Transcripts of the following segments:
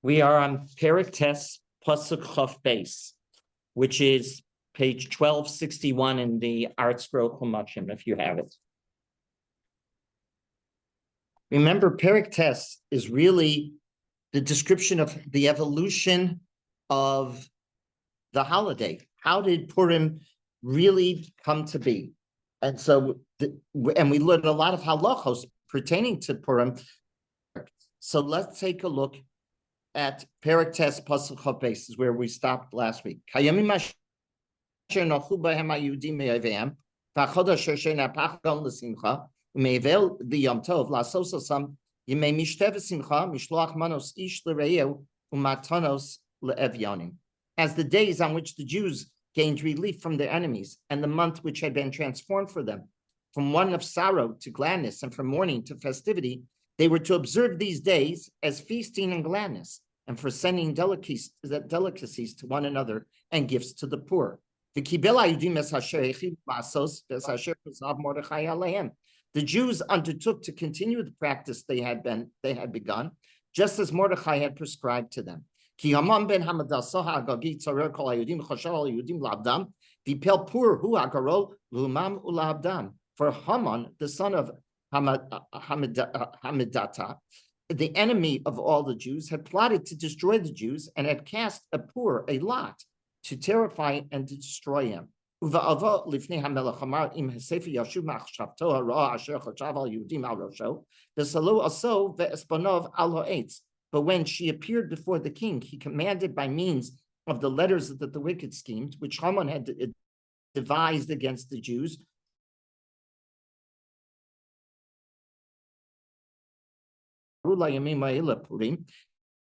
We are on Perek Tes Pasuk Chaf Beis, which is page 1261 in the Art Scroll Chumachim, if you have it. Remember, Perek Tes is really the description of the evolution of the holiday. How did Purim really come to be? And so, and we learned a lot of halachos pertaining to Purim. So let's take a look at Perek Tes Pasuk Chaf Beis, is where we stopped last week. Mevel the Yom Tov lasosam yimei mishtev simcha mishloach manos ish l'reyu umatanos le'evyonim. As the days on which the Jews gained relief from their enemies, and the month which had been transformed for them, from one of sorrow to gladness, and from mourning to festivity, they were to observe these days as feasting and gladness, and for sending delicacies to one another and gifts to the poor. The Jews undertook to continue the practice they had begun, just as Mordechai had prescribed to them. For Haman, the son of Hamidata, the enemy of all the Jews, had plotted to destroy the Jews and had cast a lot, to terrify and to destroy him. But when she appeared before the king, he commanded by means of the letters that the wicked schemed, which Haman had devised against the Jews,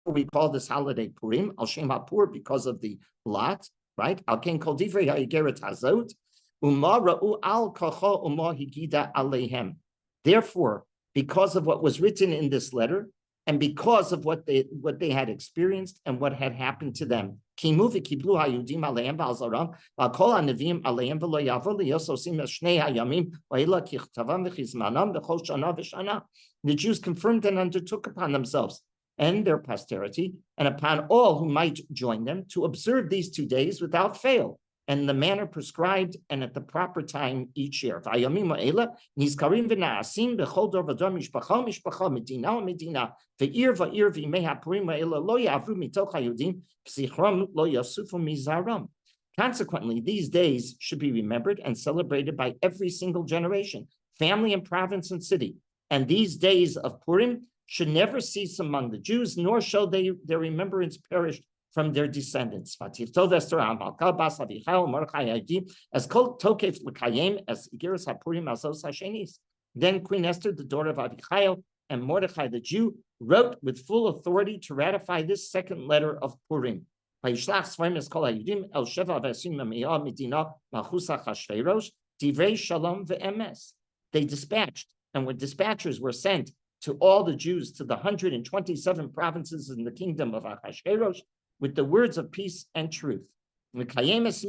we call this holiday Purim, al Shem HaPur, because of the lot, right? Al Ken Kol Divrei HaIgeret Hazot, Uma Ra'u Al Kacha Uma Higida Aleihem. Therefore, because of what was written in this letter, and because of what they had experienced and what had happened to them, Kimu v'Kiblu HaYudim Aleihem v'Alzaram v'Kol HaNeviim Aleihem v'Lo Yavo Liyososim Shnei HaYamim v'Ela Kichtavam v'Chizmanam v'Chol Shana v'Shana. The Jews confirmed and undertook upon themselves and their posterity, and upon all who might join them, to observe these 2 days without fail, and in the manner prescribed and at the proper time each year. Consequently, these days should be remembered and celebrated by every single generation, family and province and city. And these days of Purim should never cease among the Jews, nor shall their remembrance perish from their descendants. As kol tokef l'kayem as igeres hapurim azos hashenis. Then Queen Esther, the daughter of Abichail, and Mordechai the Jew, wrote with full authority to ratify this second letter of Purim. They dispatched, and when dispatchers were sent to all the Jews to the 127 provinces in the kingdom of Ahasuerus with the words of peace and truth. These days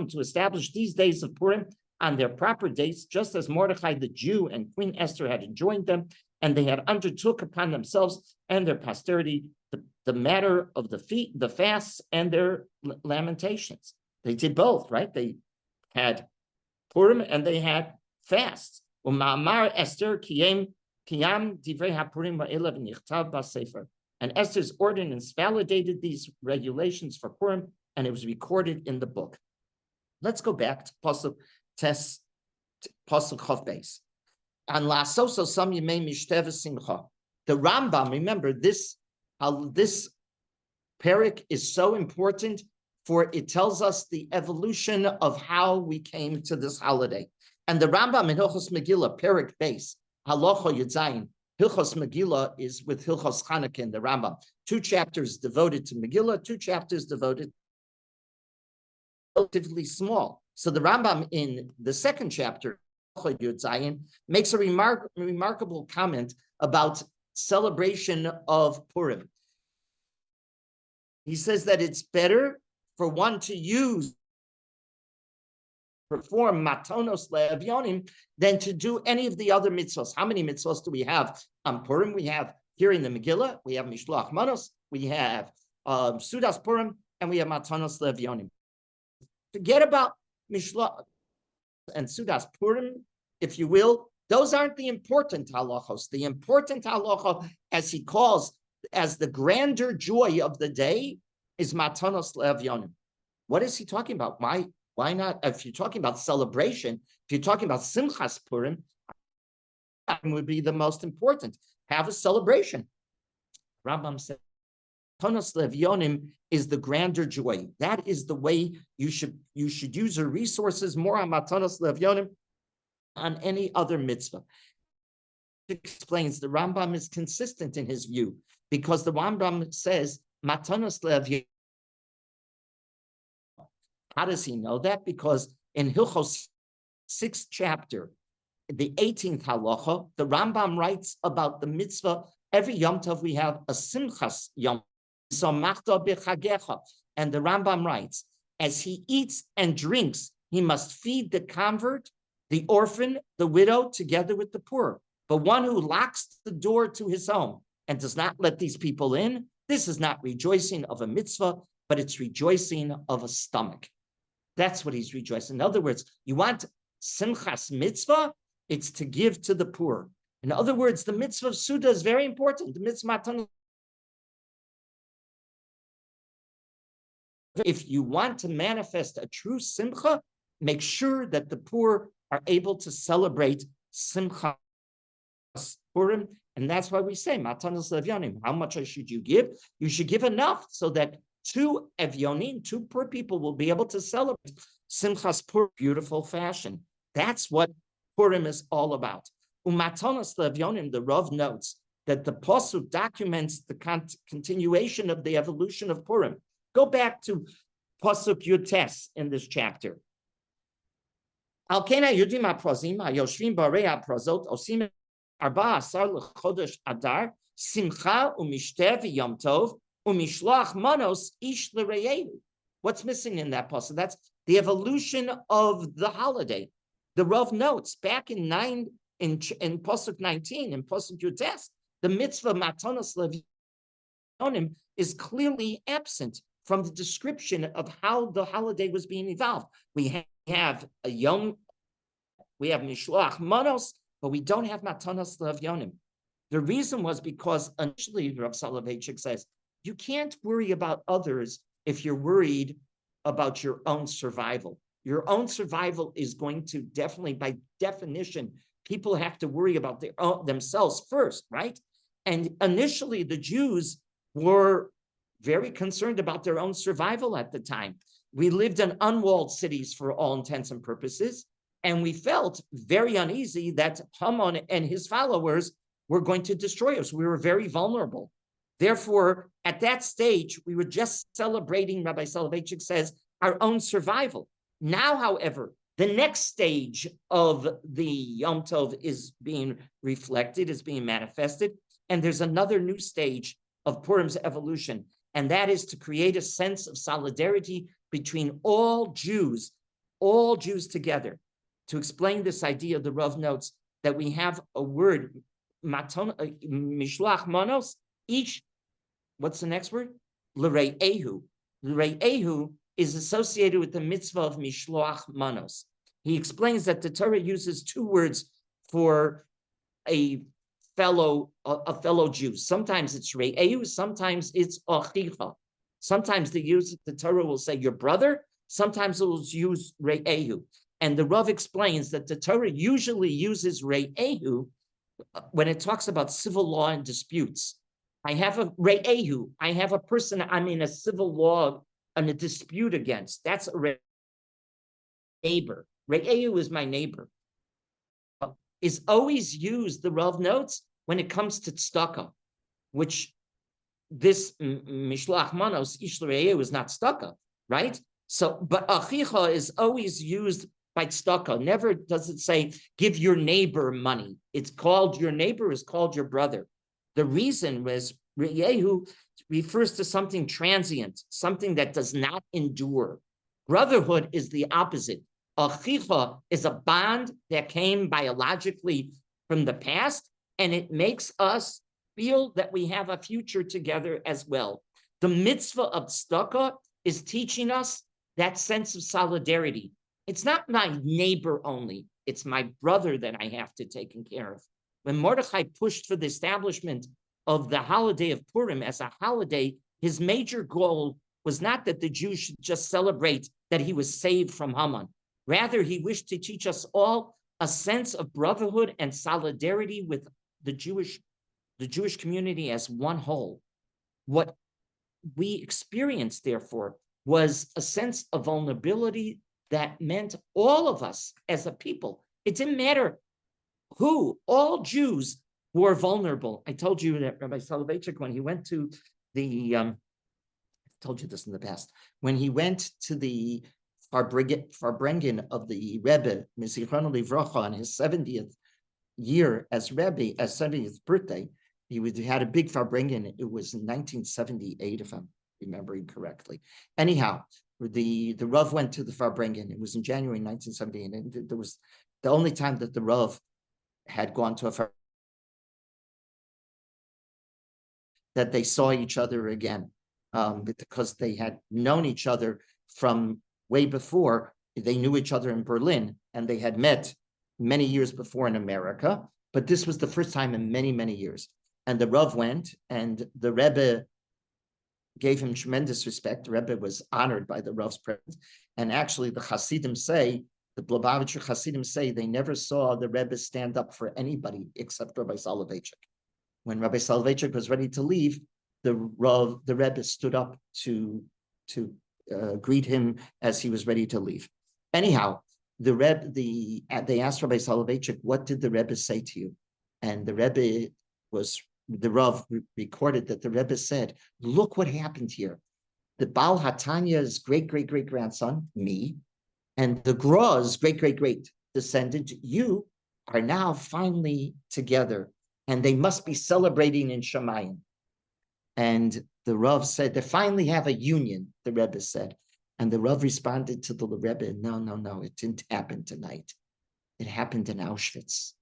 to establish these days of Purim on their proper dates, just as Mordechai the Jew and Queen Esther had enjoined them, and they had undertook upon themselves and their posterity the matter of the fasts and their lamentations. They did both, right? They had Purim and they had fasts. Esther and Esther's ordinance validated these regulations for Purim, and it was recorded in the book. Let's go back to Pasuk Tes Pasuk Chaf Beis. And lasoso sam yemei mishtev simcha. The Rambam, remember this Perek is so important, for it tells us the evolution of how we came to this holiday. And the Rambam in Hilchos Megillah, Perek Beis, Halacha Yudzayin, Hilchos Megillah is with Hilchos Chanukah in the Rambam. 2 chapters devoted to Megillah, 2 chapters devoted, relatively small. So the Rambam in the 2nd chapter, Yudzayin, makes a remarkable comment about celebration of Purim. He says that it's better for one to use perform matonos le'evyonim than to do any of the other mitzvahs. How many mitzvahs do we have on Purim? We have here in the Megillah, we have Mishloach Manos, we have Sudas Purim, and we have matonos le'evyonim. Forget about Mishloach and Sudas Purim, if you will. Those aren't the important halachos. The important halacha, as he calls, as the grander joy of the day, is matanos le'evyonim. What is he talking about? Why not? If you're talking about celebration, if you're talking about Simchas Purim, would be the most important. Have a celebration. Rambam said, matanos le'evyonim is the grander joy. That is the way you should use your resources more on matanos le'evyonim on any other mitzvah. It explains the Rambam is consistent in his view because the Rambam says matanos le'evyonim. How does he know that? Because in Hilchos 6th chapter, the 18th halacha, the Rambam writes about the mitzvah. Every Yom Tov we have a Simchas Yom, Samachta b'chagecha, and the Rambam writes, as he eats and drinks, he must feed the convert, the orphan, the widow, together with the poor. But one who locks the door to his home and does not let these people in, this is not rejoicing of a mitzvah, but it's rejoicing of a stomach. That's what he's rejoicing. In other words, you want Simchas mitzvah, it's to give to the poor. In other words, the mitzvah of Suda is very important. The mitzvah, if you want to manifest a true simcha, make sure that the poor are able to celebrate Simchas Purim, and that's why we say matanos le'evyonim. How much should you give? You should give enough so that two evyonim, two poor people, will be able to celebrate Simchas Purim in beautiful fashion. That's what Purim is all about. Umatanos le'evyonim, the Rav notes that the pasuk documents the continuation of the evolution of Purim. Go back to pasuk Yutes in this chapter. Al kena yudim ha'prozim ha'yoshvim b'arei ha'prozot osim 14 l'chodesh Adar simcha u'mishteh v'yom tov u'mishloach manos ish l'reyehu. What's missing in that pasuk? That's the evolution of the holiday. The Rav notes back in pasuk 19 in pasuk Yutes, the mitzvah matanos le'evyonim is clearly absent from the description of how the holiday was being evolved. We have a yom, we have mishloach manos, but we don't have matanos le'evyonim. The reason was because initially Rav Soloveitchik says, you can't worry about others if you're worried about your own survival. Your own survival is going to definitely, by definition, people have to worry about themselves first, right? And initially the Jews were very concerned about their own survival at the time. We lived in unwalled cities for all intents and purposes, and we felt very uneasy that Haman and his followers were going to destroy us. We were very vulnerable. Therefore, at that stage, we were just celebrating, Rabbi Soloveitchik says, our own survival. Now, however, the next stage of the Yom Tov is being reflected, is being manifested, and there's another new stage of Purim's evolution, and that is to create a sense of solidarity between all Jews together. To explain this idea, the Rav notes that we have a word, mishloach manos, each, what's the next word? L're'ehu. L're'ehu is associated with the mitzvah of mishloach manos. He explains that the Torah uses two words for a fellow Jew. Sometimes it's re'ehu, sometimes it's achicha. Sometimes the Torah will say your brother, sometimes it will use re'ehu. And the Rav explains that the Torah usually uses re'ehu when it talks about civil law and disputes. I have a re'ehu, I have a person I'm in a civil law and a dispute against. That's a neighbor. Re'ehu is my neighbor. Is always used, the Rav notes, when it comes to tzedakah, which this mishloach manos ish l're'ehu is not tzedakah, right? So, but achicha is always used by tzedakah. Never does it say give your neighbor money. It's called, your neighbor is called your brother. The reason was re'ehu refers to something transient, something that does not endure. Brotherhood is the opposite. Achicha is a bond that came biologically from the past, and it makes us feel that we have a future together as well. The mitzvah of tzedakah is teaching us that sense of solidarity. It's not my neighbor only, it's my brother that I have to take care of. When Mordechai pushed for the establishment of the holiday of Purim as a holiday, his major goal was not that the Jews should just celebrate that he was saved from Haman. Rather, he wished to teach us all a sense of brotherhood and solidarity with the Jewish community as one whole. What we experienced, therefore, was a sense of vulnerability that meant all of us as a people. It didn't matter who, all Jews were vulnerable. I told you that Rabbi Soloveitchik, when he went to the, I told you this in the past, when he went to the Farbrengen of the Rebbe, Zichrono Livrocha, on his 70th year as Rebbe, as 70th birthday, he had a big Farbrengen. It was in 1978, if I'm remembering correctly. Anyhow, the Rav went to the Farbrengen. It was in January 1978, and there was the only time that the Rav had gone to a Farbrengen that they saw each other again, because they had known each other from way before. They knew each other in Berlin, and they had met many years before in America, but this was the first time in many, many years. And the Rav went, and the Rebbe gave him tremendous respect. The Rebbe was honored by the Rav's presence. And actually, the Hasidim say, the Lubavitcher Hasidim say, they never saw the Rebbe stand up for anybody except Rabbi Soloveitchik. When Rabbi Soloveitchik was ready to leave, the Rebbe stood up to greet him as he was ready to leave. Anyhow, they asked Rabbi Soloveitchik, what did the Rebbe say to you? And the Rav recorded that the Rebbe said, look what happened here. The Baal Hatanya's great-great-great-grandson, me, and the Gra's great-great-great descendant, you, are now finally together, and they must be celebrating in Shemayim. And the Rav said, they finally have a union, the Rebbe said. And the Rav responded to the Rebbe, no, it didn't happen tonight. It happened in Auschwitz.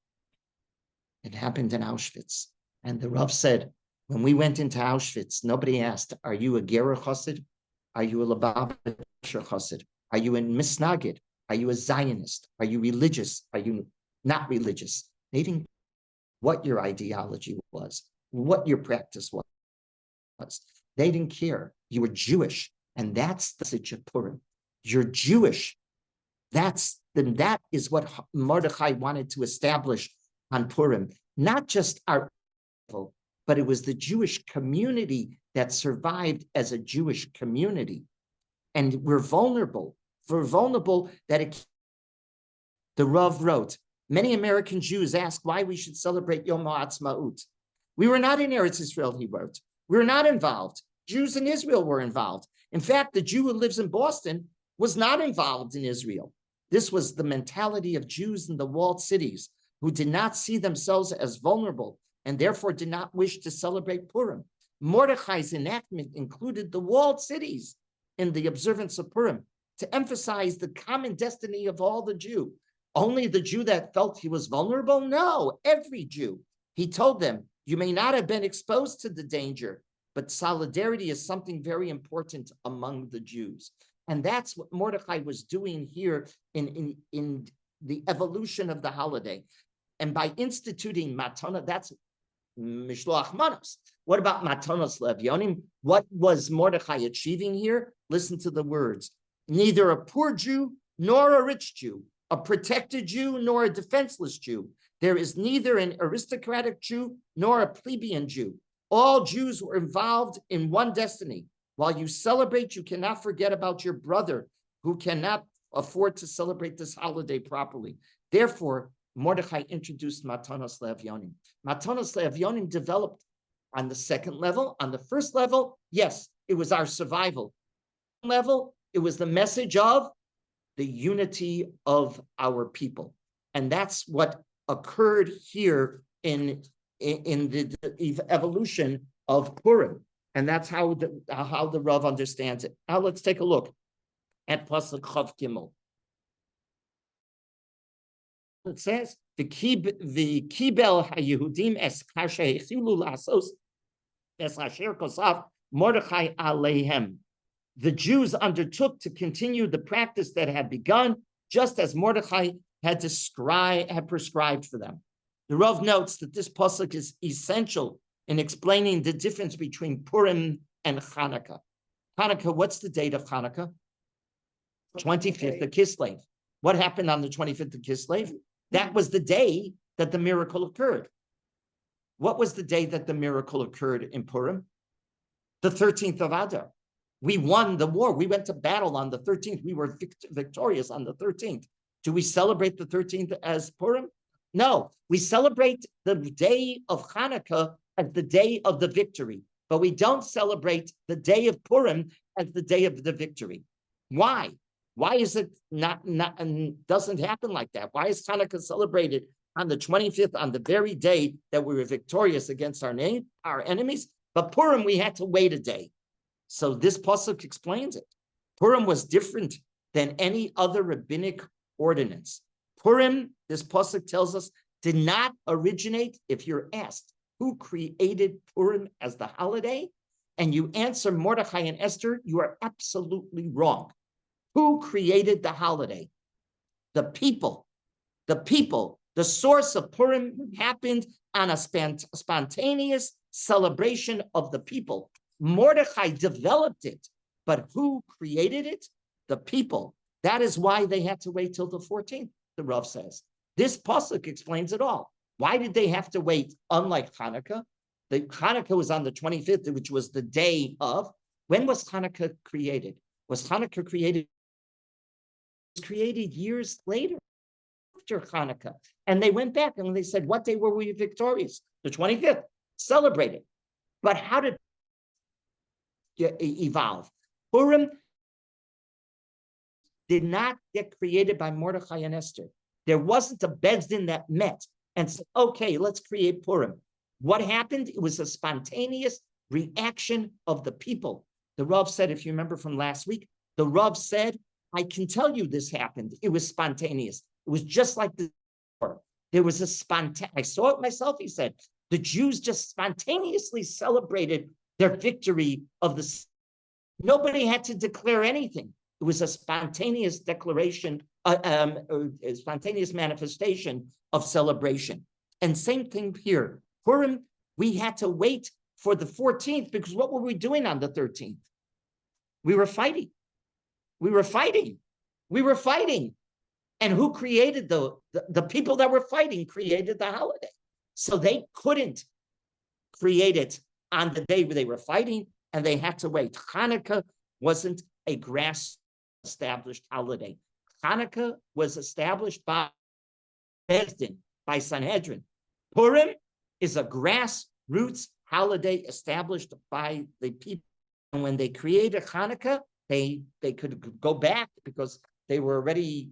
It happened in Auschwitz. And the Rav said, when we went into Auschwitz, nobody asked, are you a Gera Chassid? Are you a Lubavitcher Chassid? Are you a Misnagid? Are you a Zionist? Are you religious? Are you not religious? They didn't know what your ideology was, what your practice was. They didn't care. You were Jewish. And that's the message of Purim. You're Jewish. That is what Mordechai wanted to establish on Purim. Not just our people, but it was the Jewish community that survived as a Jewish community. And we're vulnerable. We're vulnerable that the Rav wrote, many American Jews ask why we should celebrate Yom HaAtzmaut. We were not in Eretz Israel, he wrote. We were not involved. Jews in Israel were involved. In fact, the Jew who lives in Boston was not involved in Israel. This was the mentality of Jews in the walled cities who did not see themselves as vulnerable and therefore did not wish to celebrate Purim. Mordechai's enactment included the walled cities in the observance of Purim to emphasize the common destiny of all the Jew. Only the Jew that felt he was vulnerable? No, every Jew. He told them, you may not have been exposed to the danger, but solidarity is something very important among the Jews. And that's what Mordechai was doing here in the evolution of the holiday. And by instituting matana, that's mishloach manos. What about matanos levyonim? What was Mordechai achieving here? Listen to the words. Neither a poor Jew nor a rich Jew, a protected Jew nor a defenseless Jew. There is neither an aristocratic Jew nor a plebeian Jew. All Jews were involved in one destiny. While you celebrate, you cannot forget about your brother who cannot afford to celebrate this holiday properly. Therefore, Mordechai introduced Matanos Le'Avyonim. Matanos Le'Avyonim developed on the second level. On the first level, yes, it was our survival. Level, it was the message of the unity of our people. And that's what occurred here in the evolution of Purim. And that's how the Rav understands it. Now let's take a look at Pasuk Chav Gimel. it says, the kibel haYehudim es kasher hechilu lasos es asher kosav Mordechai aleihem. The Jews undertook to continue the practice that had begun, just as Mordechai had prescribed for them. The Rav notes that this pasuk is essential in explaining the difference between Purim and Hanukkah. Hanukkah, what's the date of Hanukkah? 25th of Kislev. What happened on the 25th of Kislev? That was the day that the miracle occurred. What was the day that the miracle occurred in Purim? The 13th of Adar. We won the war. We went to battle on the 13th. We were victorious on the 13th. Do we celebrate the 13th as Purim? No. We celebrate the day of Hanukkah as the day of the victory, but we don't celebrate the day of Purim as the day of the victory. Why? Why is it not doesn't happen like that? Why is Hanukkah celebrated on the 25th, on the very day that we were victorious against our enemies? But Purim, we had to wait a day. So this pasuk explains it. Purim was different than any other rabbinic ordinance. Purim, this pasuk tells us, did not originate. If you're asked who created Purim as the holiday, and you answer Mordechai and Esther, you are absolutely wrong. Who created the holiday? The people. The people. The source of Purim happened on a spontaneous celebration of the people. Mordechai developed it, but who created it? The people. That is why they had to wait till the 14th, the Rav says. This pasuk explains it all. Why did they have to wait? Unlike Hanukkah, the Hanukkah was on the 25th, which was the day of. When was Hanukkah created? Was Hanukkah created? It was created years later, after Hanukkah. And they went back and they said, what day were we victorious? The 25th. Celebrated. But how did it evolve? Purim did not get created by Mordechai and Esther. There wasn't a Bezdin that met and said, okay, let's create Purim. What happened? It was a spontaneous reaction of the people. The Rav said, if you remember from last week, the Rav said, I can tell you this happened. It was spontaneous. It was just like the there was a spontaneous, I saw it myself, he said. The Jews just spontaneously celebrated their victory of the. Nobody had to declare anything. It was a spontaneous declaration, a spontaneous manifestation of celebration. And same thing here. Purim, we had to wait for the 14th because what were we doing on the 13th? We were fighting. We were fighting. We were fighting. And who created the people that were fighting created the holiday. So they couldn't create it on the day where they were fighting, and they had to wait. Hanukkah wasn't a grass-established holiday. Hanukkah was established by Bezdin, by Sanhedrin. Purim is a grassroots holiday established by the people. And when they created Hanukkah, they could go back because they were already,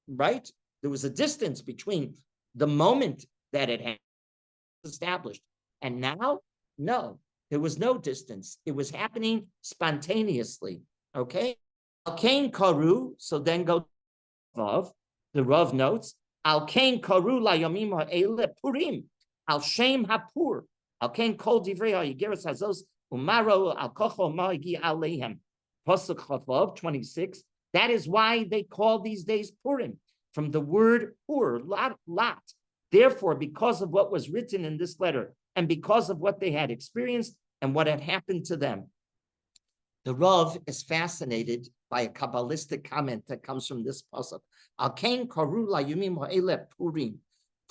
right? There was a distance between the moment that it had established. And now, no, there was no distance. It was happening spontaneously, okay? Al-Kain Karu, so then go to Vav, the Rav notes, Al-Kain Karu la yomim ha'ele Purim, Al-Shem ha'pur, Al-Kain kol divrei ha'yigeres hazos, Umaro al-kocho ma'igi aleihem. Pasuk Chavav 26, that is why they call these days Purim, from the word pur, lot. Therefore, because of what was written in this letter, and because of what they had experienced and what had happened to them, the Rav is fascinated by a Kabbalistic comment that comes from this pasuk. Al-Kain karu layumim ha'ele Purim.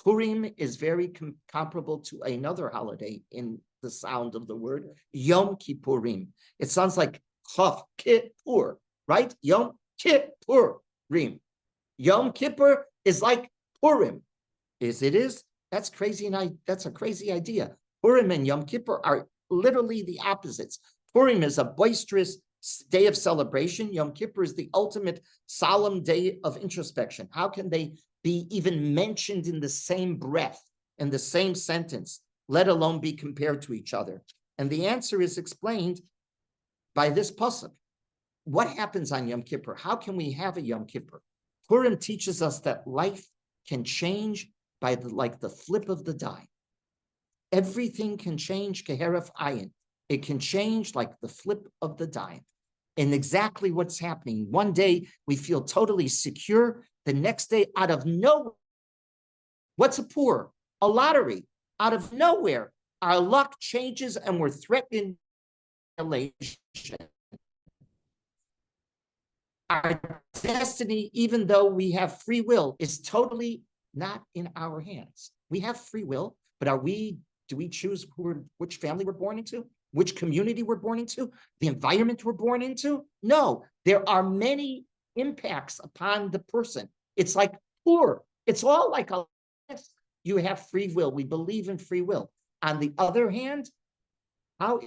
Purim is very comparable to another holiday in the sound of the word, Yom Kippurim. It sounds like Chav Kippur, right? Yom Kippurim. Yom Kippur is like Purim. It is? That's crazy, and that's a crazy idea. Purim and Yom Kippur are literally the opposites. Purim is a boisterous day of celebration. Yom Kippur is the ultimate solemn day of introspection. How can they be even mentioned in the same breath, in the same sentence, let alone be compared to each other? And the answer is explained by this pasuk. What happens on Yom Kippur? How can we have a Yom Kippur? Purim teaches us that life can change by like the flip of the die. Everything can change keheref ayin. It can change like the flip of the dime. And exactly what's happening. One day we feel totally secure. The next day, out of nowhere, what's a poor? A lottery. Out of nowhere, our luck changes and we're threatened with annihilation. Our destiny, even though we have free will, is totally not in our hands. We have free will, but do we choose which family we're born into? Which community we're born into? The environment we're born into? No, there are many impacts upon the person. It's like poor. It's all like you have free will. We believe in free will. On the other hand, how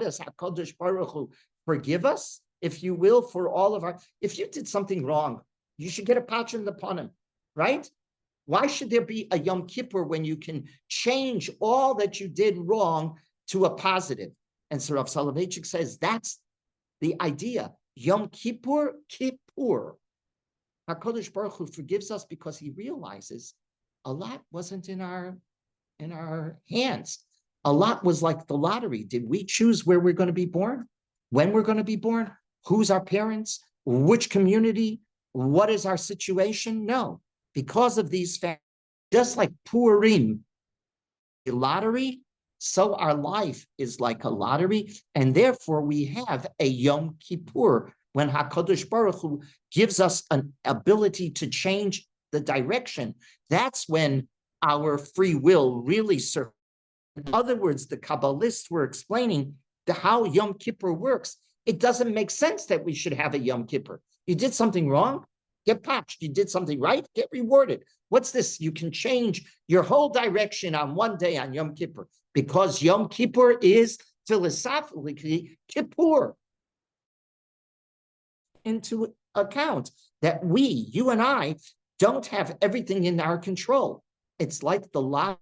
does HaKadosh Baruch Hu forgive us, if you will, for all of if you did something wrong, you should get a patchin upon him, right? Why should there be a Yom Kippur when you can change all that you did wrong to a positive? And so Rav Soloveitchik says that's the idea. Yom Kippur, Kippur. HaKadosh Baruch Hu forgives us because he realizes a lot wasn't in our hands. A lot was like the lottery. Did we choose where we're going to be born? When we're going to be born? Who's our parents? Which community? What is our situation? No. Because of these factors, just like Purim, the lottery, so our life is like a lottery, and therefore we have a Yom Kippur when HaKadosh Baruch Hu gives us an ability to change the direction. That's when our free will really serves. In other words, the Kabbalists were explaining how Yom Kippur works. It doesn't make sense that we should have a Yom Kippur. You did something wrong, get patched. You did something right, get rewarded. What's this? You can change your whole direction on one day on Yom Kippur, because Yom Kippur is philosophically Kippur. Into account that you and I, don't have everything in our control. It's like the life of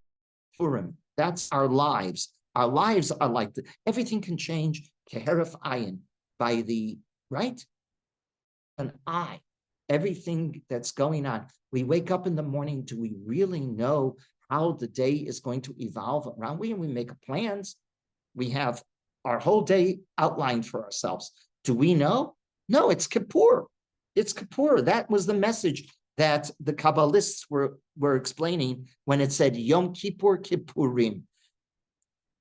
Purim. That's our lives. Our lives are like everything can change. Keheref ayin, by the right, an eye. Everything that's going on. We wake up in the morning. Do we really know how the day is going to evolve around? We make plans. We have our whole day outlined for ourselves. Do we know? No, it's Kippur. It's Kippur. That was the message that the Kabbalists were explaining when it said Yom Kippur Kippurim.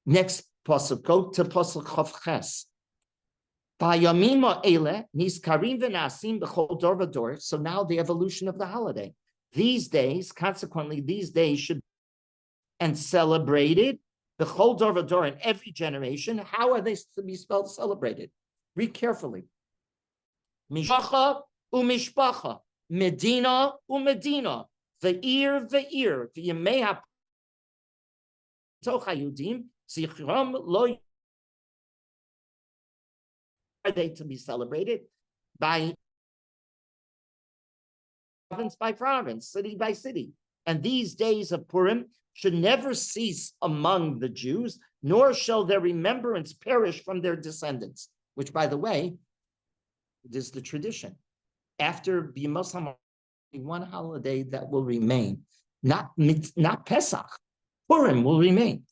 Next pasuk, go to pasuk Chav Ches. So now the evolution of the holiday. These days, consequently, these days should be and celebrated the chol dor v'dor in every generation. How are they to be spelled celebrated? Read carefully. Mishpacha u'mishpacha, Medina u'Medina, ve'ir ve'ir, v'yemei ha'toch hayudim, zichram lo. Are they to be celebrated by province, city by city? And these days of Purim should never cease among the Jews, nor shall their remembrance perish from their descendants, which, by the way, is the tradition. After B'Yemos HaMoreh, one holiday that will remain, not Pesach, Purim will remain.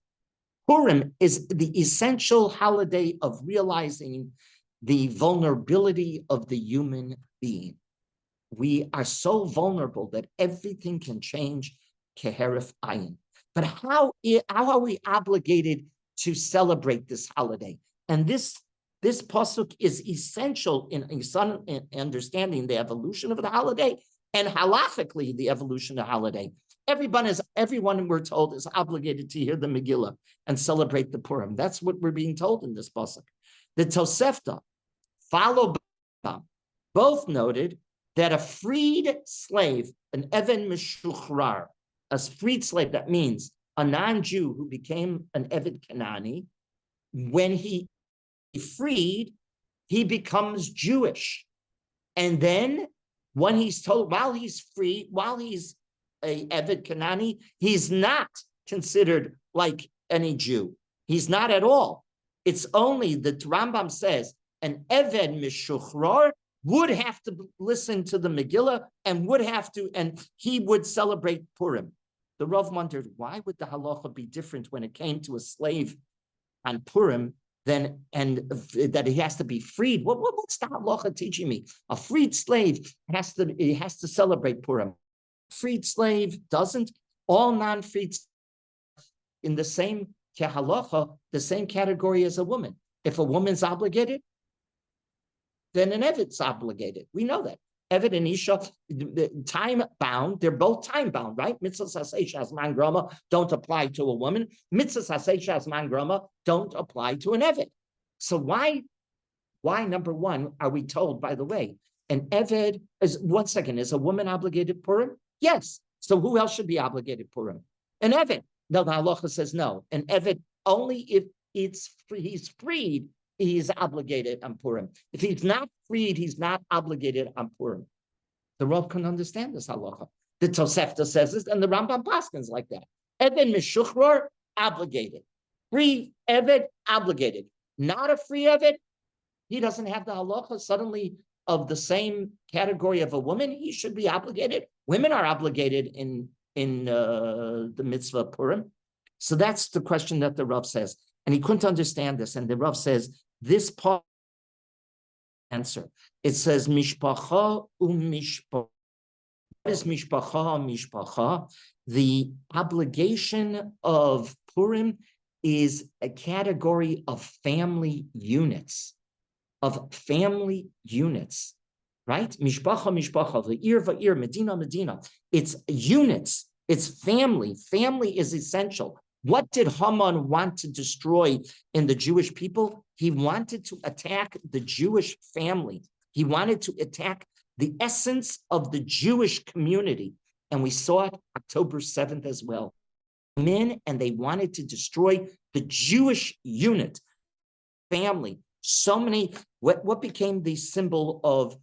Purim is the essential holiday of realizing the vulnerability of the human being. We are so vulnerable that everything can change, keheref ayin. But how are we obligated to celebrate this holiday? And this pasuk is essential in understanding the evolution of the holiday and halachically the evolution of the holiday. Everyone we're told is obligated to hear the Megillah and celebrate the Purim. That's what we're being told in this pasuk. The Tosefta, followed by both noted that a freed slave, an Even Meshuchrar, a freed slave, that means a non-Jew who became an Eved Kanani, when he freed, he becomes Jewish. And then when he's told, while he's free, while he's a Eved Kanani, he's not considered like any Jew. He's not at all. It's only, the Rambam says, an Eved Meshuchrar would have to listen to the Megillah and he would celebrate Purim. The Rav wondered, why would the halacha be different when it came to a slave on Purim and that he has to be freed? What's the halacha teaching me? A freed slave has to celebrate Purim. Freed slave doesn't. All non-freed in the same halacha, the same category as a woman. If a woman's obligated, then an Evid's obligated. We know that. Evid and Isha, time bound, they're both time bound, right? Mitzvahs Hasei Shazman Grama don't apply to a woman. Mitzvahs Hasei Shazman Grama don't apply to an Evid. So why, number one, are we told, by the way, an Evid is, one second, is a woman obligated Purim? Yes. So who else should be obligated Purim? An Evid. No, the halacha says no. An Evid, only if he's freed, he's obligated on Purim. If he's not freed, he's not obligated on Purim. The Rav can understand this halacha. The Tosefta says this, and the Rambam Paskins like that. Eved Meshuchror, obligated. Free Eved, obligated. Not a free Eved, he doesn't have the halacha suddenly of the same category of a woman. He should be obligated. Women are obligated in the mitzvah of Purim. So that's the question that the Rav says. And he couldn't understand this. And the Rav says, this part answer. It says, Mishpacha u'mishpacha. What is Mishpacha u'mishpacha? The obligation of Purim is a category of family units. Right? Mishpacha, va'ir, Medina. It's units. It's family. Family is essential. What did Haman want to destroy in the Jewish people? He wanted to attack the Jewish family. He wanted to attack the essence of the Jewish community. And we saw it October 7th as well. Men, and they wanted to destroy the Jewish unit, family. So many, what became the symbol of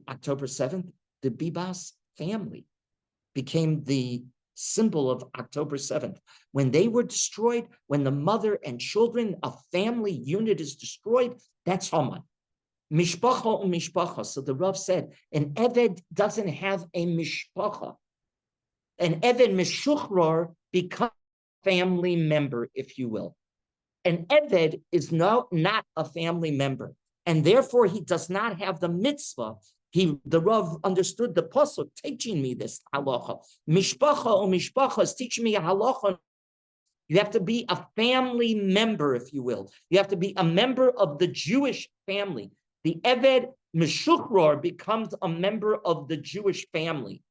October 7th? The Bibas family became the symbol of October 7th. When they were destroyed, when the mother and children, a family unit is destroyed, that's Haman. Mishpacha or mishpacha. So the Rav said, an Eved doesn't have a mishpacha. An Eved Meshuchror becomes a family member, if you will. An Eved is not a family member, and therefore he does not have the mitzvah. The Rav understood the pasuk teaching me this halacha. Mishpacha or mishpacha is teaching me a halacha. You have to be a family member, if you will. You have to be a member of the Jewish family. The Eved Meshuchror becomes a member of the Jewish family.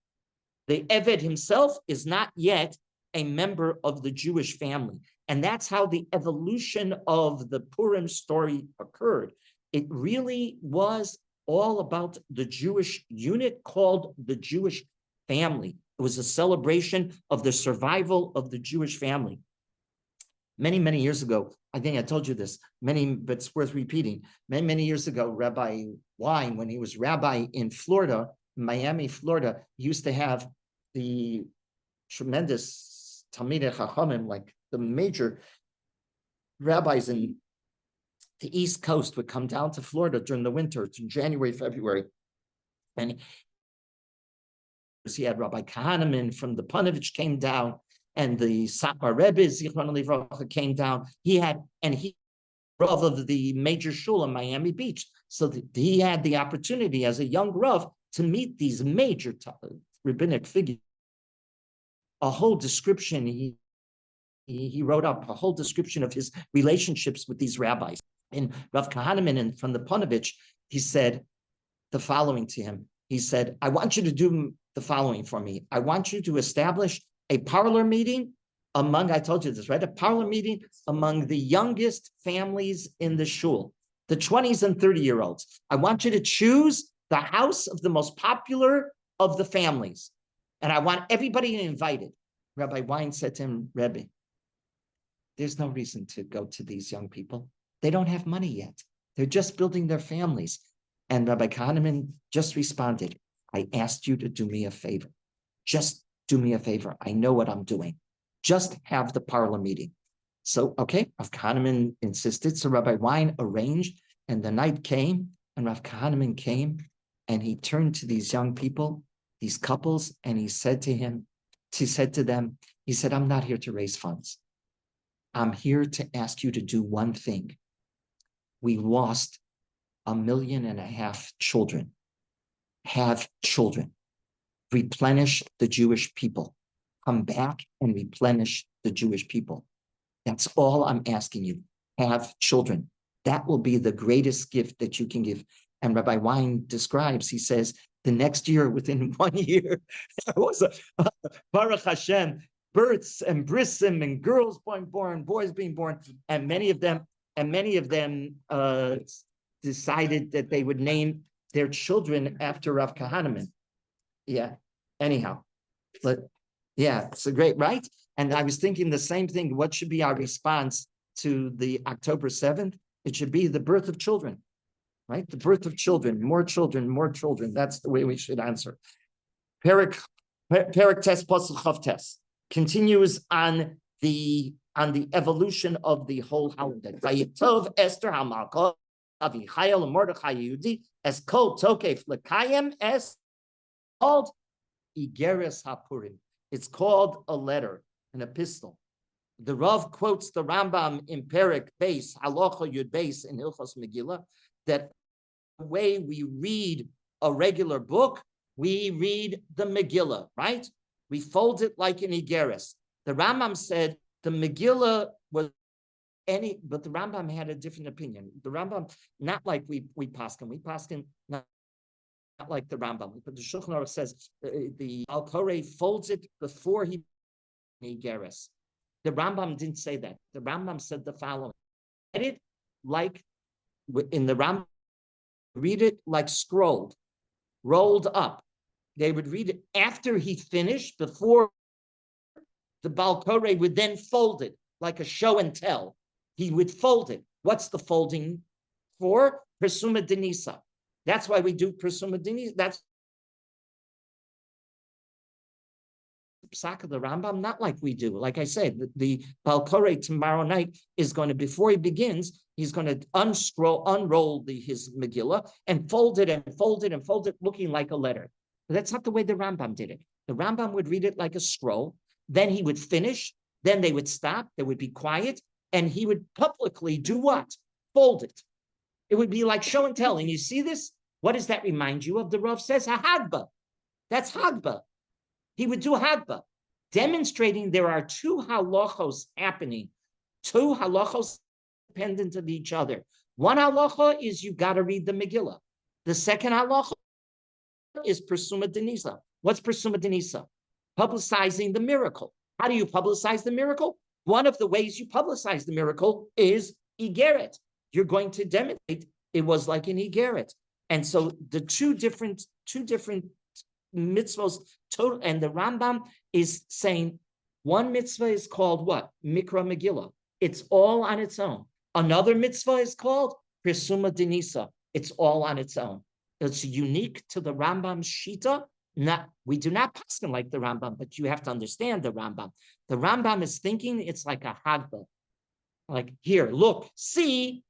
The Eved himself is not yet a member of the Jewish family. And that's how the evolution of the Purim story occurred. It really was all about the Jewish unit called the Jewish family. It was a celebration of the survival of the Jewish family. Many, many years ago, I think I told you this, but it's worth repeating. Many, many years ago, Rabbi Wein, when he was rabbi in Florida, Miami, Florida, he used to have the tremendous Talmidei Chachamim, like the major rabbis in the East Coast would come down to Florida during the winter, to January, February. And he had Rabbi Kahneman from the Panovich came down, and the Satmar Rebbe, Zichron Livracha, came down. He Rav of the major shul in Miami Beach. So he had the opportunity as a young Rav to meet these major rabbinic figures. A whole description, he wrote up a whole description of his relationships with these rabbis. And Rav Kahneman and from the Panovich, he said the following to him. He said, I want you to do the following for me. I want you to establish a parlor meeting I told you this, right? A parlor meeting among the youngest families in the shul, the 20s and 30-year-olds. I want you to choose the house of the most popular of the families. And I want everybody invited. Rabbi Wein said to him, Rebbe, there's no reason to go to these young people. They don't have money yet. They're just building their families. And Rabbi Kahneman just responded, I asked you to do me a favor. Just do me a favor. I know what I'm doing. Just have the parlor meeting. So, okay, Rav Kahneman insisted. So Rabbi Wein arranged, and the night came, And Rav Kahneman came and he turned to these young people, these couples, and he said to them, he said, I'm not here to raise funds. I'm here to ask you to do one thing. We lost 1.5 million children. Have children. Replenish the Jewish people. Come back and replenish the Jewish people. That's all I'm asking you. Have children. That will be the greatest gift that you can give. And Rabbi Wein describes, he says, the next year, within 1 year, there was a Baruch Hashem, births and brisim and girls being born, boys being born, and many of them decided that they would name their children after Rav Kahneman. Yeah. Anyhow, but yeah, it's a great, right? And I was thinking the same thing. What should be our response to the October 7th? It should be the birth of children, right? The birth of children, more children, more children. That's the way we should answer. Perik Tes Pasuk Chav Tes continues on the evolution of the whole holiday. Vayitov Esther HaMalka Avichayil Mordechai Yehudi as Kol Tokef Lekayim es called Igeres HaPurim. It's called a letter, an epistle. The Rav quotes the Rambam in Perik Beis, Halacha Yud Beis in Hilchos Megillah, that the way we read a regular book, we read the Megillah, right? We fold it like an Igeres. The Rambam said the Megillah was but the Rambam had a different opinion. The Rambam, not like we paskin not like the Rambam. But the Shulchan Aruch says the Al-Koreh folds it before he Igeres. The Rambam didn't say that. The Rambam said the following: read it like in the Rambam, read it like scrolled, rolled up. They would read it after he finished, before the Baal Koreh would then fold it like a show and tell. He would fold it. What's the folding for? Persuma Denisa. That's why we do Persuma Denisa. That's Psak of the Rambam, not like we do. Like I said, the Baal Koreh tomorrow night is going to, before he begins, he's going to unroll his Megillah and fold it and fold it and fold it, looking like a letter. But that's not the way the Rambam did it. The Rambam would read it like a scroll, then he would finish, then they would stop, they would be quiet, and he would publicly do what? Fold it. It would be like show and tell. And you see this? What does that remind you of? The Rav says, Hagba. That's Hagba. He would do Hagba, demonstrating there are two halachos happening, two halachos dependent of each other. One halacha is you got to read the Megillah. The second halacha is Persuma Denisa. What's Persuma Denisa? Publicizing the miracle. How do you publicize the miracle? One of the ways you publicize the miracle is Igeret. You're going to demonstrate it was like an Igeret. And so the two different mitzvahs total, and the Rambam is saying one mitzvah is called what? Mikra Megillah. It's all on its own. Another mitzvah is called Persuma Denisa. It's all on its own. It's unique to the Rambam's Shita. We do not paskin like the Rambam, but you have to understand the Rambam. The Rambam is thinking it's like a Hagba. Like, here, look, see,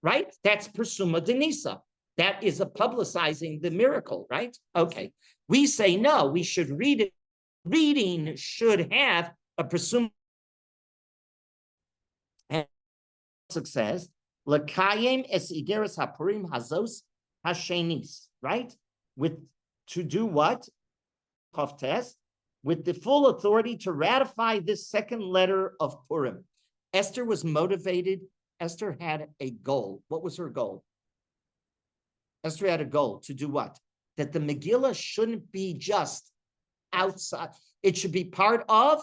right? That's Persuma Denisa. That is a publicizing the miracle, right? Okay. We say no, we should read it. Reading should have a Persuma. And it says, L'kayim es igeres hapurim hazos hashenis, right? To do what? Chavtes, with the full authority to ratify this second letter of Purim. Esther was motivated. Esther had a goal. What was her goal? Esther had a goal to do what? That the Megillah shouldn't be just outside. It should be part of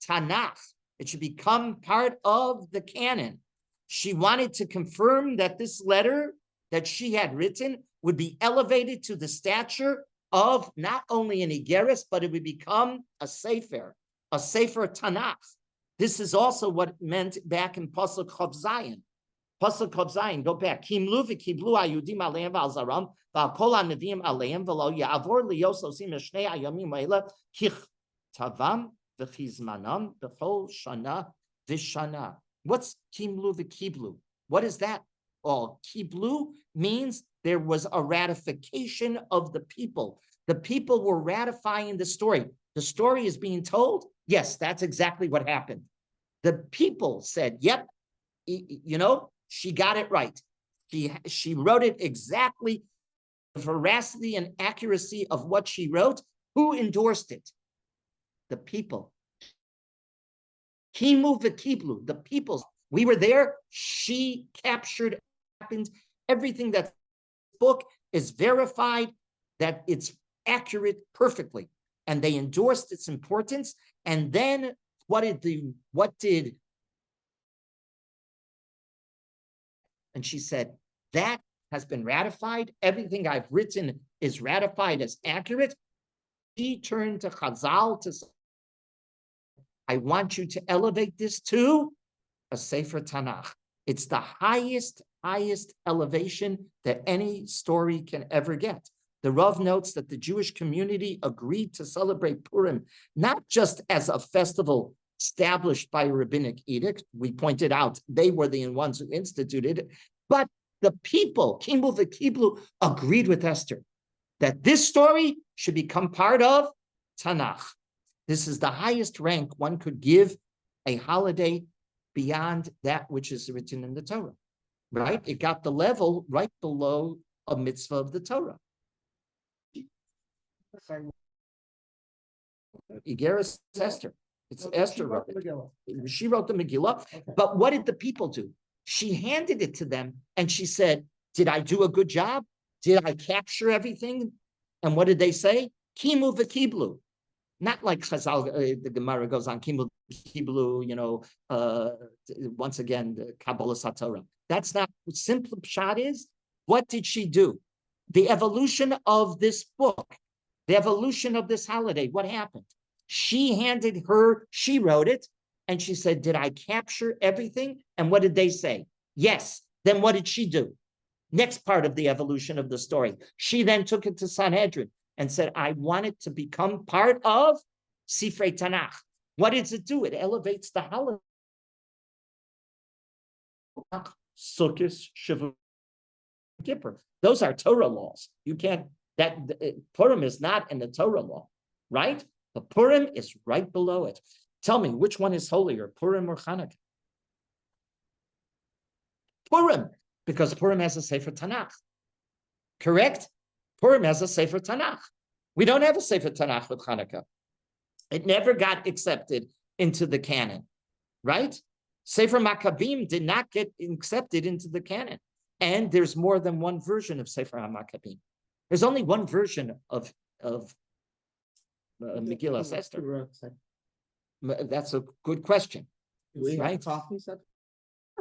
Tanakh. It should become part of the canon. She wanted to confirm that this letter that she had written would be elevated to the stature of not only an Igeres, but it would become a Sefer Tanakh. This is also what it meant back in Pasuk Chav Zayin. Pasuk Chav Zayin, go back. Kimlu v'kiblu ayudim aleim v'alzaram v'al neviim aleim v'lo ya'avor liyos osim eshnei ayamim ha'ela kich tavam v'chizmanam b'chol shana v'shana. What's Kimlu v'kiblu? What is that? all. Kiblu means there was a ratification of the people. The people were ratifying the story. The story is being told. Yes, that's exactly what happened. The people said, yep, she got it right. She wrote it exactly, the veracity and accuracy of what she wrote. Who endorsed it? The people. Kimu v'kiblu, the people. We were there. She captured, happened. Everything that book is verified, that it's accurate perfectly. And they endorsed its importance. And then and she said, that has been ratified. Everything I've written is ratified as accurate. She turned to Chazal to say, I want you to elevate this to a Sefer Tanakh. It's the highest elevation that any story can ever get. The Rav notes that the Jewish community agreed to celebrate Purim, not just as a festival established by a rabbinic edict. We pointed out they were the ones who instituted it, but the people, Kimbul v'Kiblu, agreed with Esther that this story should become part of Tanakh. This is the highest rank one could give a holiday beyond that which is written in the Torah, right? It got the level right below a mitzvah of the Torah. Igeris Esther. It's Esther wrote it. She wrote the Megillah. Okay. But what did the people do? She handed it to them and she said, did I do a good job? Did I capture everything? And what did they say? Kimu v'kiblu. Not like Chazal, the Gemara goes on, Kimu v'kiblu, once again, the Kabbalah Satorah. That's not, simple pshat is, what did she do? The evolution of this book, the evolution of this holiday, what happened? She wrote it, and she said, did I capture everything? And what did they say? Yes. Then what did she do? Next part of the evolution of the story. She then took it to Sanhedrin and said, I want it to become part of Sifrei Tanakh. What does it do? It elevates the holiday. Sukkot, Shavuot, Kippur. Those are Torah laws. You can't, Purim is not in the Torah law, right? But Purim is right below it. Tell me, which one is holier, Purim or Hanukkah? Purim, because Purim has a Sefer Tanakh. Correct? Purim has a Sefer Tanakh. We don't have a Sefer Tanakh with Hanukkah. It never got accepted into the canon, right? Sefer Maccabim did not get accepted into the canon. And there's more than one version of Sefer HaMaccabim. There's only one version of Megillat Esther. That's a good question. Right?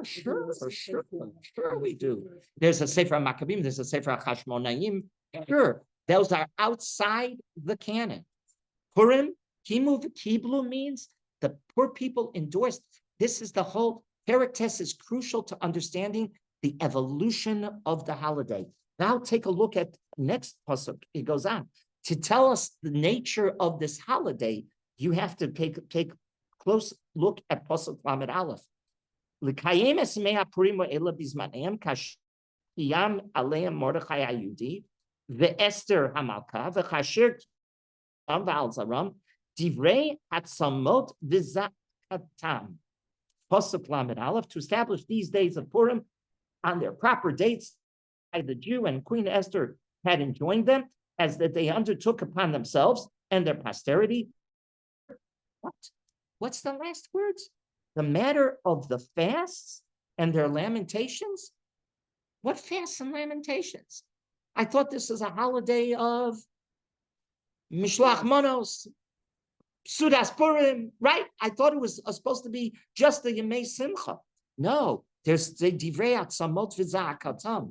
Sure we do. There's a Sefer HaMaccabim, there's a Sefer HaChashmonaim. Sure, those are outside the canon. Purim, Kimu v'Kiblu means the poor people endorsed. This is the whole, Heretes is crucial to understanding the evolution of the holiday. Now take a look at next pasuk. It goes on. To tell us the nature of this holiday, you have to take a close look at pasuk Lamed Aleph. L'kayem esmei Purim ela bizmaneim kashiyam aleim Mordechai Hayudi ve'Esther Hamalka ve'chasher v'al zaram divrei hatzamot v'zakatam. Pasuk Lamed Aleph, to establish these days of Purim on their proper dates by the Jew and Queen Esther had enjoined them, as that they undertook upon themselves and their posterity. What's the last words? The matter of the fasts and their lamentations? What fasts and lamentations? I thought this was a holiday of Mishloach Manos, Sudas Purim, right? I thought it was supposed to be just the Yemei Simcha. No, there's the Divrei Atzamot V'Za'akatam.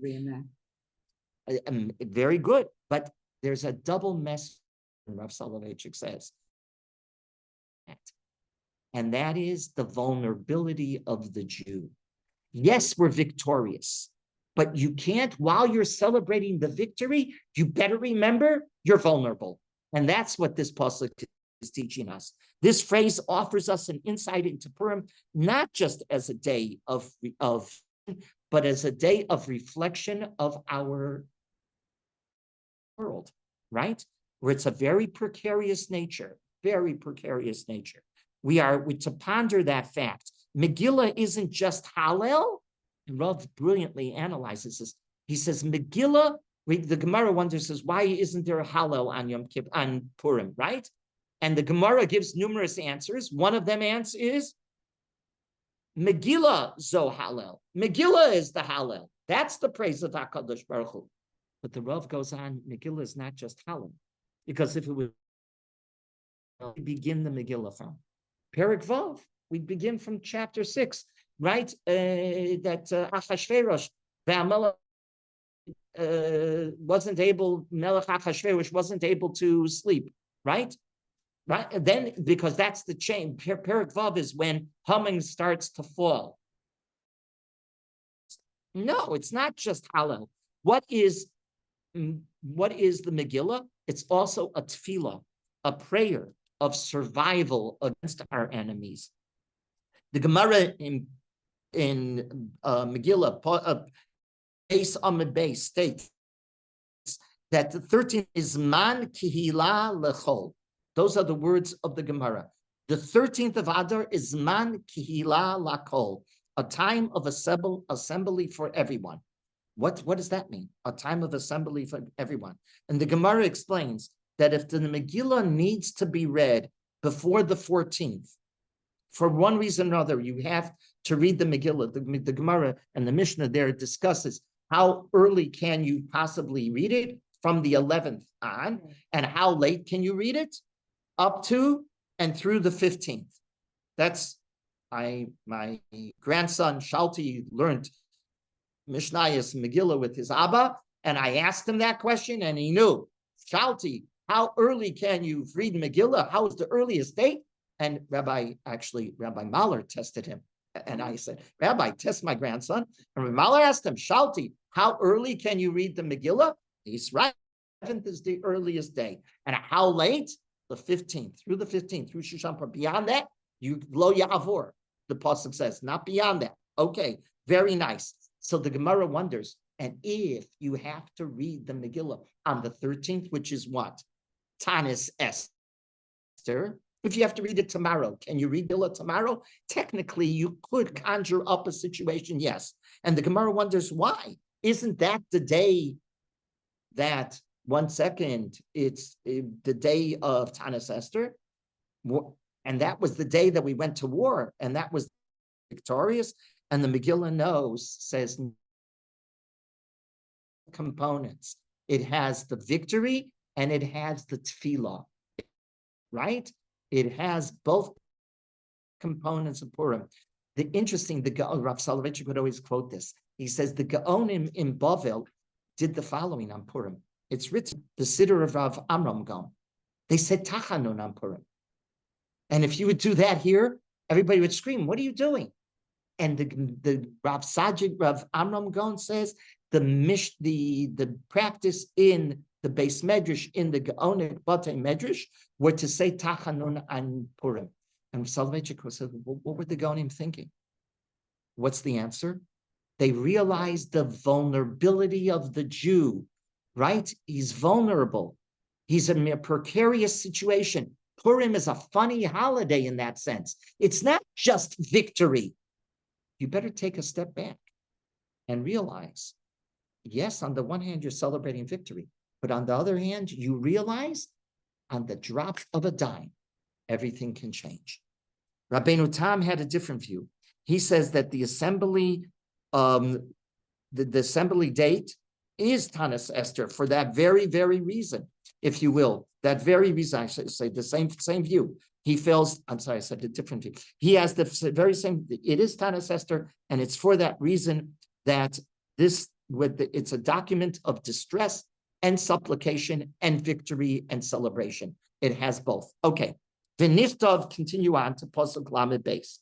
Very good, but there's a double message, Rav Soloveitchik says. And that is the vulnerability of the Jew. Yes, we're victorious, but you can't, while you're celebrating the victory, you better remember you're vulnerable. And that's what this pasuk is teaching us. This phrase offers us an insight into Purim, not just as a day of but as a day of reflection of our world, right? Where it's a very precarious nature, very precarious nature. We to ponder that fact. Megillah isn't just Hallel. Rav brilliantly analyzes this. He says Megillah. The Gemara wonders, says, why isn't there a Hallel on Yom Kippur, on Purim, right? And the Gemara gives numerous answers. One of them is Megillah zo Hallel. Megillah is the Hallel. That's the praise of HaKadosh Baruch Hu. But the Rav goes on, Megillah is not just Hallel. Because if it was, we begin the Megillah from Perek Vav. We begin from chapter 6, right? That Achashverosh, wasn't able, Melech Achashverosh wasn't able to sleep, right? Right? And then, because that's the chain, Perek Vav is when Haman starts to fall. No, it's not just Hallel. What is the Megillah? It's also a tefillah, a prayer of survival against our enemies. The Gemara in Megillah, base Amud Beis, states that the 13th is man kihila lechol. Those are the words of the Gemara. The 13th of Adar is man kihila lakol, a time of assembly for everyone. What does that mean? A time of assembly for everyone. And the Gemara explains that if the Megillah needs to be read before the 14th, for one reason or another, you have to read the Megillah. The Gemara and the Mishnah there discusses how early can you possibly read it from the 11th on, and how late can you read it? Up to and through the 15th. That's my grandson Shalti learned Mishnayos Megillah with his Abba, and I asked him that question, and he knew. Shalti, how early can you read Megillah? How is the earliest date? And Rabbi Mahler tested him. And I said, Rabbi, test my grandson. And Rabbi Mahler asked him, Shalti, how early can you read the Megillah? He's right. 7th is the earliest day. And how late? The 15th, through the 15th, through Shushan. Beyond that, you lo ya'avor, the pasuk says, not beyond that. Okay, very nice. So the Gemara wonders, and if you have to read the Megillah on the 13th, which is what? Tanis Esther. If you have to read it tomorrow, can you read Megillah tomorrow? Technically, you could conjure up a situation, yes. And the Gemara wonders why. Isn't that the day that, one second, it's the day of Tanis Esther? And that was the day that we went to war, and that was victorious. And the Megillah says components. It has the victory and it has the tefillah, right? It has both components of Purim. The Rav Soloveitchik would always quote this. He says the Gaonim in Bavel did the following on Purim. It's written, the Siddur of Rav Amram Gaon. They said Tachanun on Purim. And if you would do that here, everybody would scream, what are you doing? And the Rav Sajid, Rav Amram Gaon says, the practice in the Beis Medrash, in the Gaonic Batei Medrash, were to say Tachanun on Purim. And Soloveitchik said, what were the Gaonim thinking? What's the answer? They realized the vulnerability of the Jew, right? He's vulnerable. He's in a precarious situation. Purim is a funny holiday in that sense. It's not just victory. You better take a step back and realize, yes, on the one hand, you're celebrating victory, but on the other hand, you realize on the drop of a dime, everything can change. Rabbeinu Tam had a different view. He says that the assembly, the assembly date is Tanis Esther for that very, very reason, if you will. That very reason, I should say the same view. He feels, I'm sorry, I said a different view. He has the very same, it is Tanis Esther, and it's for that reason that it's a document of distress and supplication and victory and celebration. It has both. Okay. V'nichtov, continue on to Pasuk Lamed Beis.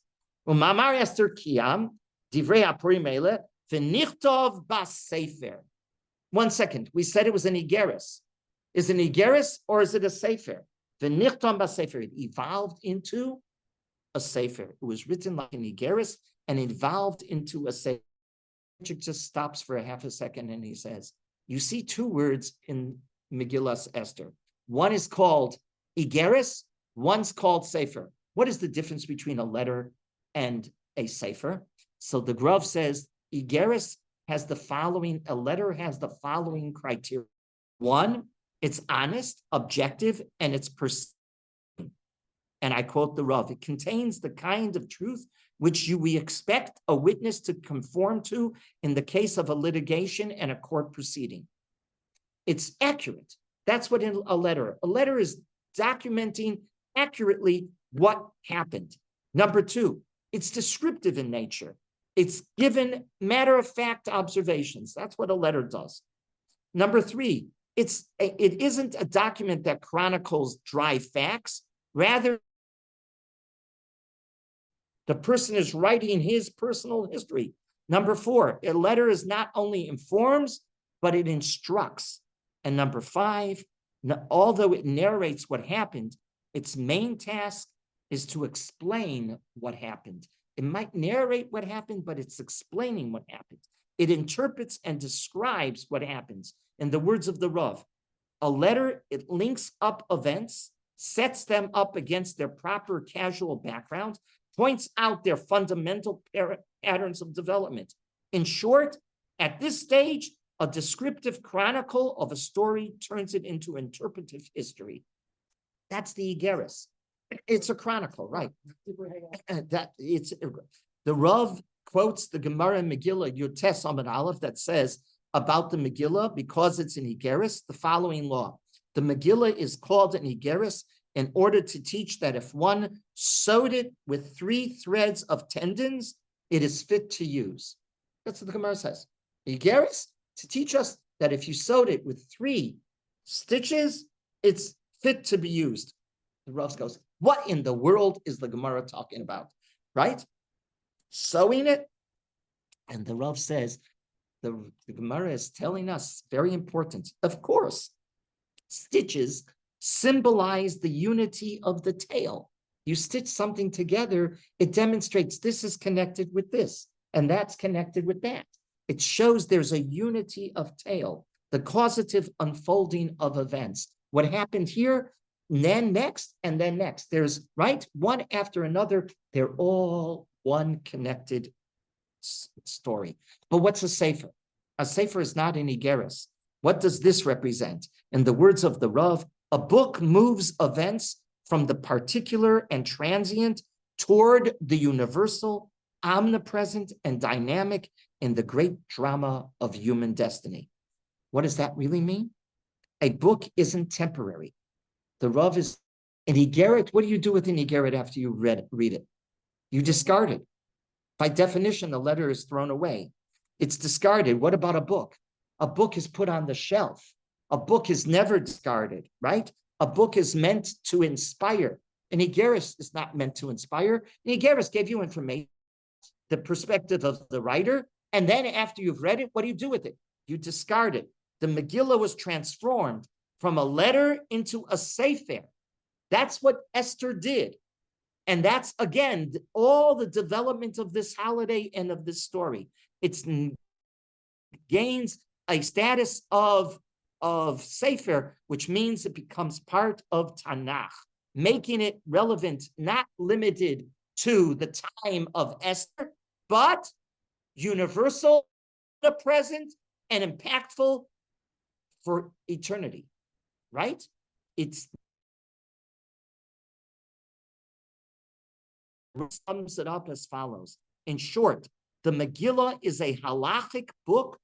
U'mamar Esther Kiyam, Divrei HaPurim Eile, v'nichtov bas Sefer. 1 second. We said it was an Igeris. Is it an Igeris or is it a Sefer? V'nichtov bas Sefer. It evolved into a Sefer. It was written like an Igeris and evolved into a Sefer. just stops for a half a second and he says, you see two words in Megillas Esther. One is called Igeris, one's called Sefer. What is the difference between a letter and a Sefer? So the Grav says, Igeris has the following, a letter has the following criteria. One, it's honest, objective, and it's persistent. And I quote the Rav, it contains the kind of truth which we expect a witness to conform to in the case of a litigation and a court proceeding. It's accurate. That's what in a letter is documenting accurately what happened. Number two, it's descriptive in nature. It's given matter-of-fact observations. That's what a letter does. Number three, it isn't a document that chronicles dry facts. Rather, the person is writing his personal history. Number four, a letter is not only informs, but it instructs. And number five, although it narrates what happened, its main task is to explain what happened. It might narrate what happened, but it's explaining what happened. It interprets and describes what happens. In the words of the Rav, a letter, it links up events, sets them up against their proper casual background, points out their fundamental patterns of development. In short, at this stage, a descriptive chronicle of a story turns it into interpretive history. That's the Igeris. It's a chronicle, right? The Rav quotes the Gemara in Megillah, Yotes Amud Aleph, that says about the Megillah, because it's an Igeris, the following law. The Megillah is called an Igeris in order to teach that if one sewed it with 3 threads of tendons, it is fit to use. That's what the Gemara says. Igeris, to teach us that if you sewed it with 3 stitches, it's fit to be used. The Rav goes, what in the world is the Gemara talking about, right? Sewing it? And the Rav says, the Gemara is telling us, very important, of course, stitches symbolize the unity of the tale. You stitch something together, it demonstrates this is connected with this, and that's connected with that. It shows there's a unity of tale, the causative unfolding of events. What happened here, then next, and then next. There's, right, one after another, they're all one connected story. But what's a sefer? A sefer is not an igeris. What does this represent? In the words of the Rav, a book moves events from the particular and transient toward the universal, omnipresent, and dynamic in the great drama of human destiny. What does that really mean? A book isn't temporary. The Rav is an Igeret. What do you do with an Igeret after you read it? You discard it. By definition, the letter is thrown away. It's discarded. What about a book? A book is put on the shelf. A book is never discarded, right? A book is meant to inspire. An Igeret is not meant to inspire. An Igeret gave you information, the perspective of the writer, and then after you've read it, what do you do with it? You discard it. The Megillah was transformed from a letter into a sefer. That's what Esther did. And that's, again, all the development of this holiday and of this story. It gains a status of sefer, which means it becomes part of Tanakh, making it relevant, not limited to the time of Esther, but universal, present, and impactful for eternity, right? It sums it up as follows. In short, the Megillah is a halachic book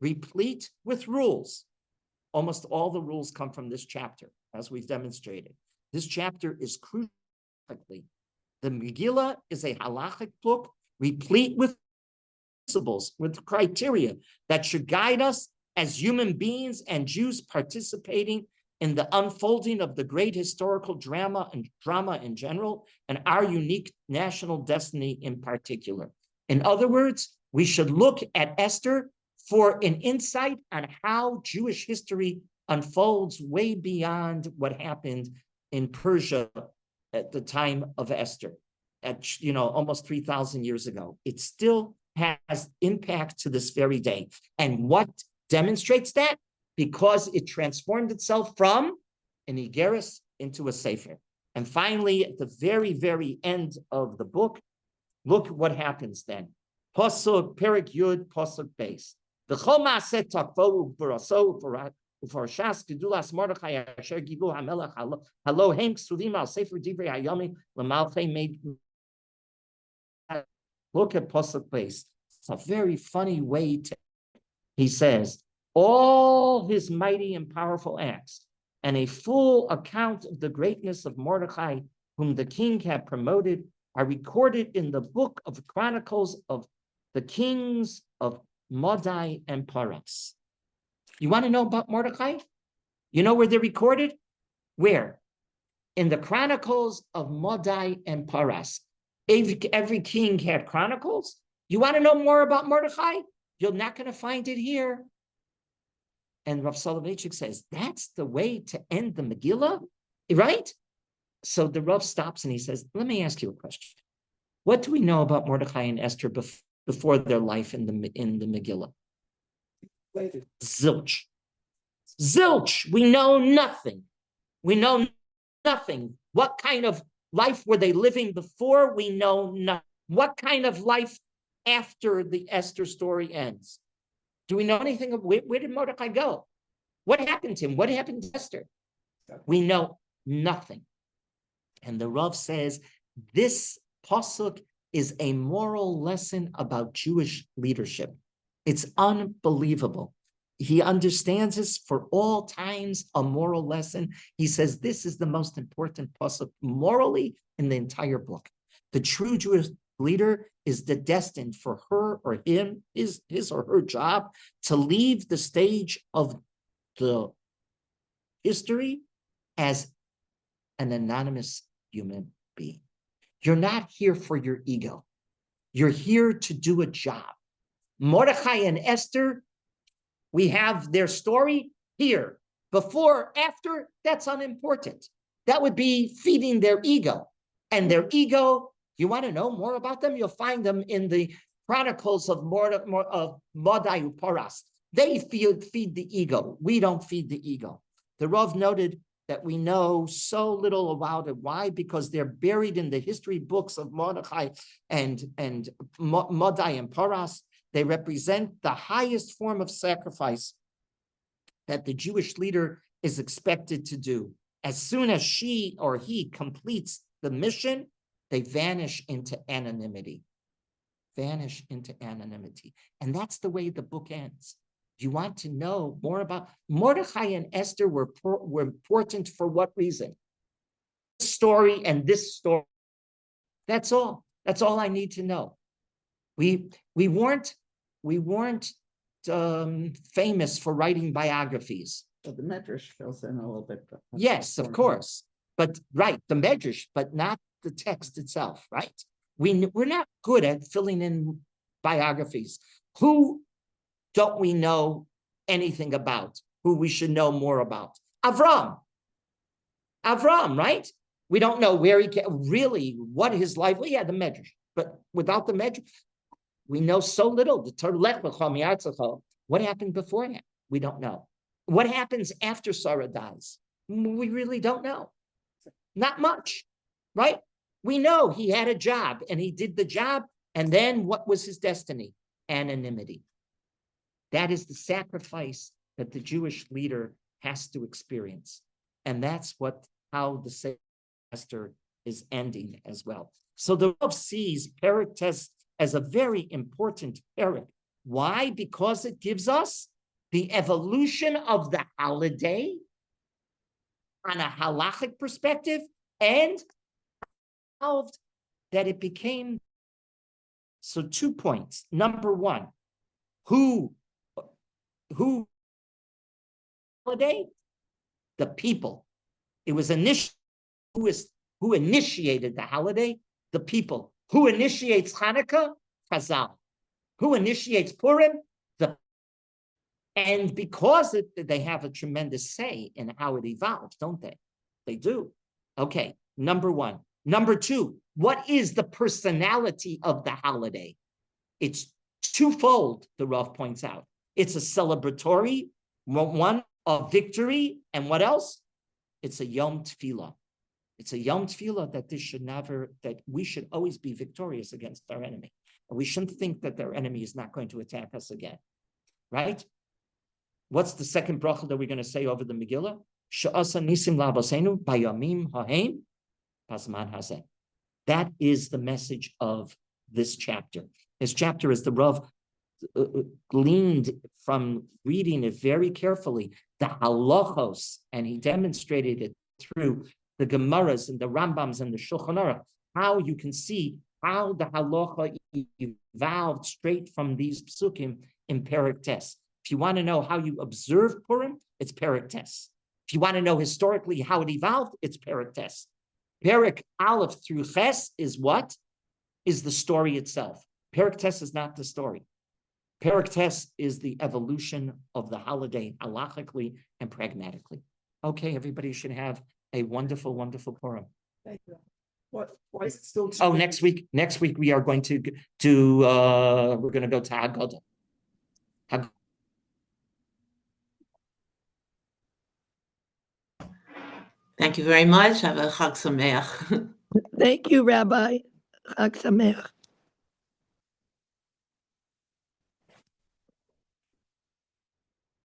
replete with rules. Almost all the rules come from this chapter, as we've demonstrated. This chapter is crucial. The Megillah is a halachic book replete with principles, with criteria that should guide us as human beings and Jews participating in the unfolding of the great historical drama in general, and our unique national destiny in particular. In other words, we should look at Esther for an insight on how Jewish history unfolds way beyond what happened in Persia at the time of Esther, at almost 3,000 years ago. It's still has impact to this very day. And what demonstrates that? Because it transformed itself from an Igeris into a Sefer. And finally, at the very, very end of the book, look what happens then. Pasuk, Perik Yud, Pasuk Beis. The Choma set takvo ufaraso ufarashas gedulas Mordechai asher gibu hamelach halo hem ksudim al sefer divrei hayami l'malchei made. Look at Pasuk Beis. It's a very funny way to. He says all his mighty and powerful acts and a full account of the greatness of Mordechai, whom the king had promoted, are recorded in the book of Chronicles of the kings of Madai and Paras. You want to know about Mordechai? You know where they're recorded? Where? In the Chronicles of Madai and Paras. Every king had chronicles. You want to know more about Mordechai? You're not going to find it here. And Rav Soloveitchik says, that's the way to end the Megillah, right? So the Rav stops and he says, let me ask you a question. What do we know about Mordechai and Esther before their life in the Megillah? Zilch. Zilch. We know nothing. We know nothing. What kind of life were they living before? We know nothing. What kind of life after the Esther story ends? Do we know anything of where did Mordechai go? What happened to him? What happened to Esther? We know nothing. And the Rav says this pasuk is a moral lesson about Jewish leadership. It's unbelievable. He understands this for all times, a moral lesson. He says this is the most important pasuk morally in the entire book. The true Jewish leader is destined for her or him, his or her job, to leave the stage of the history as an anonymous human being. You're not here for your ego. You're here to do a job. Mordechai and Esther, we have their story here. Before, after, that's unimportant. That would be feeding their ego. And their ego, you want to know more about them? You'll find them in the Chronicles of Madai Uparas. They feed the ego. We don't feed the ego. The Rav noted that we know so little about it. Why? Because they're buried in the history books of Mordechai and Madai and Paras. They represent the highest form of sacrifice that the Jewish leader is expected to do. As soon as she or he completes the mission, they vanish into anonymity. Vanish into anonymity. And that's the way the book ends. You want to know more about Mordechai and Esther were important for what reason? This story and this story. That's all. That's all I need to know. We weren't famous for writing biographies. So the Medrash fills in a little bit. Yes, of course. But right, the Medrash, but not the text itself, right? We're not good at filling in biographies. Who don't we know anything about? Who we should know more about? Avram, right? We don't know where he came, really what his life. Well, yeah, the Medrash, but without the Medrash, we know so little. What happened beforehand? We don't know. What happens after Sarah dies? We really don't know. Not much, right? We know he had a job and he did the job. And then what was his destiny? Anonymity. That is the sacrifice that the Jewish leader has to experience. And that's how the semester is ending as well. So the Rav sees Perek Tes as a very important Perek. Why? Because it gives us the evolution of the holiday on a halachic perspective and that it became. So 2 points. Number one, who holiday? The people. It was who initiated the holiday? The people. Who initiates Hanukkah? Chazal. Who initiates Purim? And because they have a tremendous say in how it evolves, don't they? They do. Okay, number one. Number two, what is the personality of the holiday? It's twofold, the Rav points out. It's a celebratory one of victory, and what else? It's a Yom Tefillah. It's a Yom Tefillah that we should always be victorious against our enemy. And we shouldn't think that their enemy is not going to attack us again, right? What's the second bracha that we're going to say over the Megillah? She'asa nisim la'avosenu bayamim ha'hem pazman hazeh. That is the message of this chapter. This chapter is the Rav gleaned from reading it very carefully, the halachos, and he demonstrated it through the Gemaras and the Rambams and the Shulchan Aruch, how you can see how the halacha evolved straight from these psukim in Perek Tes. If you want to know how you observe Purim, it's Perek Tes. If you want to know historically how it evolved, it's Perek Tes. Perek Aleph through Ches is what? Is the story itself. Perek Tes is not the story. Perek Tes is the evolution of the holiday halachically and pragmatically. Okay, everybody should have a wonderful, wonderful Purim. Thank you. Why is it still? Oh, next week we are going to we're going to go to Haggadah. Thank you very much. Have a Chag Sameach. Thank you, Rabbi. Chag Sameach.